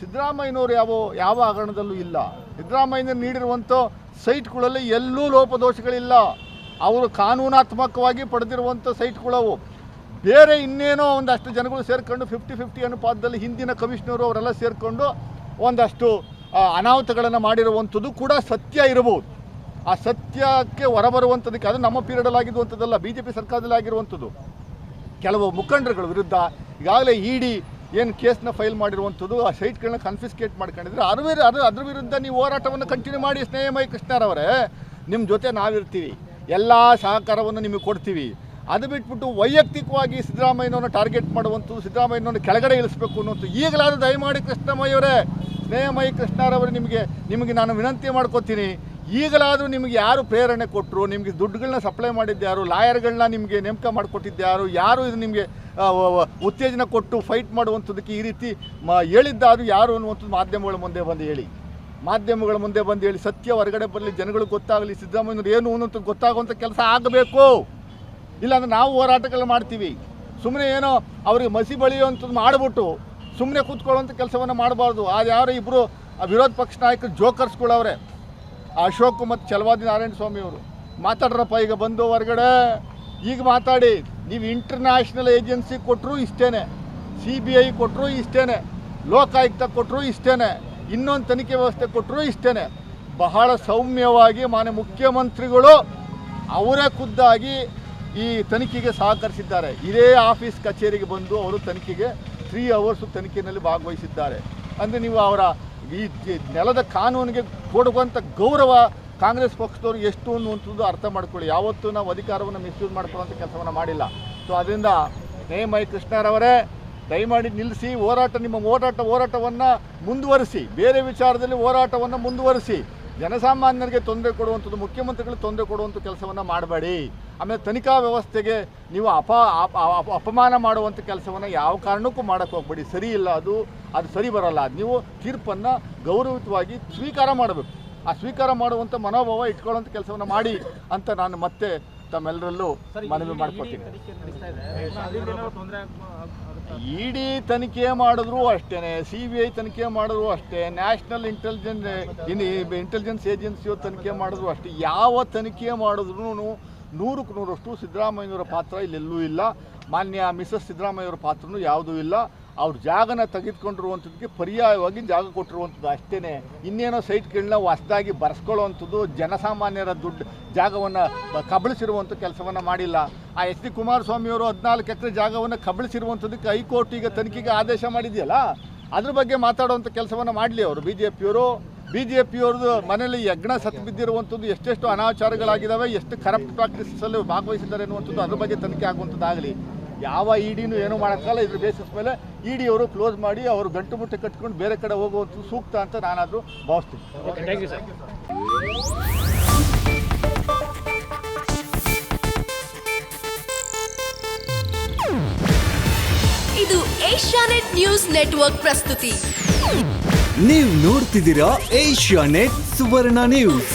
ಸಿದ್ದರಾಮಯ್ಯನವರು ಯಾವ ಹಗರಣದಲ್ಲೂ ಇಲ್ಲ. ಸಿದ್ದರಾಮಯ್ಯನವರು ನೀಡಿರುವಂಥ ಸೈಟ್ಗಳಲ್ಲಿ ಎಲ್ಲೂ ಲೋಪದೋಷಗಳಿಲ್ಲ. ಅವರು ಕಾನೂನಾತ್ಮಕವಾಗಿ ಪಡೆದಿರುವಂಥ ಸೈಟ್ಗಳವು. ಬೇರೆ ಇನ್ನೇನೋ ಒಂದಷ್ಟು ಜನಗಳು ಸೇರಿಕೊಂಡು 50-50 ಅನುಪಾತದಲ್ಲಿ ಹಿಂದಿನ ಕಮಿಷನರು ಅವರೆಲ್ಲ ಸೇರಿಕೊಂಡು ಒಂದಷ್ಟು ಅನಾಹುತಗಳನ್ನು ಮಾಡಿರುವಂಥದ್ದು ಕೂಡ ಸತ್ಯ ಇರಬಹುದು. ಆ ಸತ್ಯಕ್ಕೆ ಹೊರಬರುವಂಥದ್ದಕ್ಕೆ ಅದು ನಮ್ಮ ಪೀರಿಯಡಲ್ಲಿ ಆಗಿರುವಂಥದ್ದಲ್ಲ, BJP ಸರ್ಕಾರದಲ್ಲಿ ಆಗಿರುವಂಥದ್ದು. ಕೆಲವು ಮುಖಂಡರುಗಳ ವಿರುದ್ಧ ಈಗಾಗಲೇ ಇಡಿ ಏನು ಕೇಸ್ನ ಫೈಲ್ ಮಾಡಿರುವಂಥದ್ದು, ಆ ಸೈಟ್ಗಳನ್ನ ಕನ್ಫಿಸ್ಕೇಟ್ ಮಾಡ್ಕೊಂಡಿದ್ರೆ ಅದ್ರ ವಿರುದ್ಧ ನೀವು ಹೋರಾಟವನ್ನು ಕಂಟಿನ್ಯೂ ಮಾಡಿ. ಸ್ನೇಹಮಯಿ ಕೃಷ್ಣರವರೇ, ನಿಮ್ಮ ಜೊತೆ ನಾವಿರ್ತೀವಿ, ಎಲ್ಲ ಸಹಕಾರವನ್ನು ನಿಮಗೆ ಕೊಡ್ತೀವಿ. ಅದು ಬಿಟ್ಬಿಟ್ಟು ವೈಯಕ್ತಿಕವಾಗಿ ಸಿದ್ದರಾಮಯ್ಯನವ್ರನ್ನ ಟಾರ್ಗೆಟ್ ಮಾಡುವಂಥದ್ದು, ಸಿದ್ದರಾಮಯ್ಯನವ್ರನ್ನ ಕೆಳಗಡೆ ಇಳಿಸ್ಬೇಕು ಅನ್ನೋದು ಈಗಲಾದರೂ ದಯಮಾಡಿ ಕೃಷ್ಣಮಯ್ಯವರೇ, ಸ್ನೇಹಮಯಿ ಕೃಷ್ಣರವರು ನಿಮಗೆ ನಾನು ವಿನಂತಿ ಮಾಡ್ಕೋತೀನಿ. ಈಗಲಾದರೂ ನಿಮಗೆ ಯಾರು ಪ್ರೇರಣೆ ಕೊಟ್ಟರು, ನಿಮಗೆ ದುಡ್ಡುಗಳನ್ನ ಸಪ್ಲೈ ಮಾಡಿದ್ಯಾರು, ಲಾಯರ್ಗಳನ್ನ ನಿಮಗೆ ನೇಮಕ ಮಾಡಿಕೊಟ್ಟಿದ್ಯಾರು, ಯಾರು ಇದು ನಿಮಗೆ ಉತ್ತೇಜನ ಕೊಟ್ಟು ಫೈಟ್ ಮಾಡುವಂಥದ್ದಕ್ಕೆ ಈ ರೀತಿ ಹೇಳಿದ್ದಾರು ಯಾರು ಅನ್ನುವಂಥದ್ದು ಮಾಧ್ಯಮಗಳ ಮುಂದೆ ಬಂದು ಹೇಳಿ ಸತ್ಯ ಹೊರಗಡೆ ಬರಲಿ, ಜನಗಳಿಗೆ ಗೊತ್ತಾಗಲಿ, ಸಿದ್ದರಾಮಯ್ಯನವ್ರು ಏನು ಅನ್ನೋಂಥ ಗೊತ್ತಾಗುವಂಥ ಕೆಲಸ ಆಗಬೇಕು. ಇಲ್ಲಾಂದ್ರೆ ನಾವು ಹೋರಾಟಗಳು ಮಾಡ್ತೀವಿ. ಸುಮ್ಮನೆ ಏನೋ ಅವ್ರಿಗೆ ಮಸಿ ಬಳಿಯುವಂಥದ್ದು ಮಾಡಿಬಿಟ್ಟು ಸುಮ್ಮನೆ ಕೂತ್ಕೊಳ್ಳುವಂಥ ಕೆಲಸವನ್ನು ಮಾಡಬಾರ್ದು. ಅದು ಯಾರು ಇಬ್ಬರು ವಿರೋಧ ಪಕ್ಷ ನಾಯಕರು ಜೋಕರ್ಸ್ಗಳವ್ರೆ, ಅಶೋಕ್ ಮತ್ತು ಛಲವಾದಿ ನಾರಾಯಣ ಸ್ವಾಮಿ ಅವರು. ಮಾತಾಡ್ರಪ್ಪ, ಈಗ ಬಂದು ಹೊರಗಡೆ ಈಗ ಮಾತಾಡಿ. ನೀವು ಇಂಟರ್ನ್ಯಾಷನಲ್ ಏಜೆನ್ಸಿ ಕೊಟ್ಟರು ಇಷ್ಟೇ, CBI ಕೊಟ್ಟರು ಇಷ್ಟೇ, ಲೋಕಾಯುಕ್ತ ಕೊಟ್ಟರು ಇಷ್ಟೇ, ಇನ್ನೊಂದು ತನಿಖೆ ವ್ಯವಸ್ಥೆ ಕೊಟ್ಟರು ಇಷ್ಟೇ. ಬಹಳ ಸೌಮ್ಯವಾಗಿ ಮಾನ್ಯ ಮುಖ್ಯಮಂತ್ರಿಗಳು ಅವರೇ ಖುದ್ದಾಗಿ ಈ ತನಿಖೆಗೆ ಸಹಕರಿಸಿದ್ದಾರೆ. ಇದೇ ಆಫೀಸ್ ಕಚೇರಿಗೆ ಬಂದು ಅವರು ತನಿಖೆಗೆ 3 ಅವರ್ಸು ತನಿಖೆಯಲ್ಲಿ ಭಾಗವಹಿಸಿದ್ದಾರೆ. ಅಂದರೆ ನೀವು ಅವರ ಈ ನೆಲದ ಕಾನೂನಿಗೆ ಕೊಡುವಂಥ ಗೌರವ ಕಾಂಗ್ರೆಸ್ ಪಕ್ಷದವರು ಎಷ್ಟು ಅನ್ನುವಂಥದ್ದು ಅರ್ಥ ಮಾಡ್ಕೊಳ್ಳಿ. ಯಾವತ್ತೂ ನಾವು ಅಧಿಕಾರವನ್ನು ಮಿಸ್ಯೂಸ್ ಮಾಡ್ಕೊಳ್ಳೋಂಥ ಕೆಲಸವನ್ನು ಮಾಡಿಲ್ಲ. ಸೊ ಅದರಿಂದ ಸ್ನೇಹಮಯಿ ಕೃಷ್ಣರವರೇ, ದಯಮಾಡಿ ನಿಲ್ಲಿಸಿ ನಿಮ್ಮ ಹೋರಾಟವನ್ನು ಮುಂದುವರಿಸಿ. ಬೇರೆ ವಿಚಾರದಲ್ಲಿ ಹೋರಾಟವನ್ನು ಮುಂದುವರಿಸಿ. ಜನಸಾಮಾನ್ಯರಿಗೆ ತೊಂದರೆ ಕೊಡುವಂಥದ್ದು, ಮುಖ್ಯಮಂತ್ರಿಗಳಿಗೆ ತೊಂದರೆ ಕೊಡುವಂಥ ಕೆಲಸವನ್ನು ಮಾಡಬೇಡಿ. ಆಮೇಲೆ ತನಿಖಾ ವ್ಯವಸ್ಥೆಗೆ ನೀವು ಅಪಮಾನ ಮಾಡುವಂಥ ಕೆಲಸವನ್ನು ಯಾವ ಕಾರಣಕ್ಕೂ ಮಾಡೋಕ್ಕೆ ಹೋಗ್ಬೇಡಿ. ಸರಿ ಇಲ್ಲ, ಅದು ಸರಿ ಬರಲ್ಲ. ಅದು ನೀವು ತೀರ್ಪನ್ನು ಗೌರವಯುತವಾಗಿ ಸ್ವೀಕಾರ ಮಾಡಬೇಕು. ಆ ಸ್ವೀಕಾರ ಮಾಡುವಂಥ ಮನೋಭಾವ ಇಟ್ಕೊಳ್ಳುವಂಥ ಕೆಲಸವನ್ನು ಮಾಡಿ ಅಂತ ನಾನು ಮತ್ತೆ ತಮ್ಮೆಲ್ಲರಲ್ಲೂ ಮನವಿ ಮಾಡ್ಕೊತೀನಿ. ಇಡಿ ತನಿಖೆ ಮಾಡಿದ್ರು ಅಷ್ಟೇ, CBI ತನಿಖೆ ಮಾಡಿದ್ರು ಅಷ್ಟೇ, ನ್ಯಾಷನಲ್ ಇಂಟೆಲಿಜೆನ್ಸ್ ಏಜೆನ್ಸಿಯವರು ತನಿಖೆ ಮಾಡಿದ್ರು ಅಷ್ಟೇ. ಯಾವ ತನಿಖೆ ಮಾಡಿದ್ರು 100ಕ್ಕೆ 100ರಷ್ಟು ಸಿದ್ದರಾಮಯ್ಯನವರ ಪಾತ್ರ ಇಲ್ಲೆಲ್ಲೂ ಇಲ್ಲ. ಮಾನ್ಯ ಮಿಸಸ್ ಸಿದ್ದರಾಮಯ್ಯವರ ಪಾತ್ರನೂ ಯಾವುದೂ ಇಲ್ಲ. ಅವ್ರ ಜಾಗನ ತೆಗೆದುಕೊಂಡಿರುವಂಥದ್ದಕ್ಕೆ ಪರ್ಯಾಯವಾಗಿ ಜಾಗ ಕೊಟ್ಟಿರುವಂಥದ್ದು ಅಷ್ಟೇ. ಇನ್ನೇನೋ ಸೈಟ್ಗಳನ್ನ ಹೊಸದಾಗಿ ಬರೆಸ್ಕೊಳ್ಳುವಂಥದ್ದು, ಜನಸಾಮಾನ್ಯರ ಜಾಗವನ್ನು ಕಬಳಿಸಿರುವಂಥ ಕೆಲಸವನ್ನು ಮಾಡಿಲ್ಲ. ಆ SD ಕುಮಾರಸ್ವಾಮಿಯವರು 14 ಎಕರೆ ಜಾಗವನ್ನು ಕಬಳಿಸಿರುವಂಥದ್ದಕ್ಕೆ ಹೈಕೋರ್ಟ್ ಈಗ ತನಿಖೆಗೆ ಆದೇಶ ಮಾಡಿದೆಯಲ್ಲ, ಅದ್ರ ಬಗ್ಗೆ ಮಾತಾಡುವಂಥ ಕೆಲಸವನ್ನು ಮಾಡಲಿ ಅವರು. BJPಯವ್ರದ್ದು ಮನೇಲಿ ಯಜ್ಞ ಸತ್ತು ಬಿದ್ದಿರುವಂಥದ್ದು, ಎಷ್ಟೆಷ್ಟು ಅನಾಚಾರಗಳಾಗಿದ್ದಾವೆ, ಎಷ್ಟು ಕರಪ್ಟ್ ಪ್ರಾಕ್ಟೀಸಲ್ಲಿ ಭಾಗವಹಿಸಿದ್ದಾರೆ ಅನ್ನುವಂಥದ್ದು ಅದ್ರ ಬಗ್ಗೆ ತನಿಖೆ ಆಗುವಂಥದ್ದಾಗಲಿ. ಯಾವ ಇಡಿನೂ ಏನೂ ಮಾಡೋಕ್ಕಲ್ಲ. ಇದ್ರ ಬೇಸಿಸ್ ಮೇಲೆ ಇಡಿಯವರು ಕ್ಲೋಸ್ ಮಾಡಿ ಅವರು ಗಂಟು ಮುಟ್ಟೆ ಕಟ್ಕೊಂಡು ಬೇರೆ ಕಡೆ ಹೋಗುವಂಥದ್ದು ಸೂಕ್ತ ಅಂತ ನಾನಾದರೂ ಭಾವಿಸ್ತೀನಿ. Thank you sir. ಇದು ಏಷ್ಯಾನೆಟ್ ನ್ಯೂಸ್ ನೆಟ್ವರ್ಕ್ ಪ್ರಸ್ತುತಿ. ನೀವು ನೋಡ್ತಿದ್ದೀರಾ ಏಷ್ಯಾನೆಟ್ ಸುವರ್ಣ ನ್ಯೂಸ್.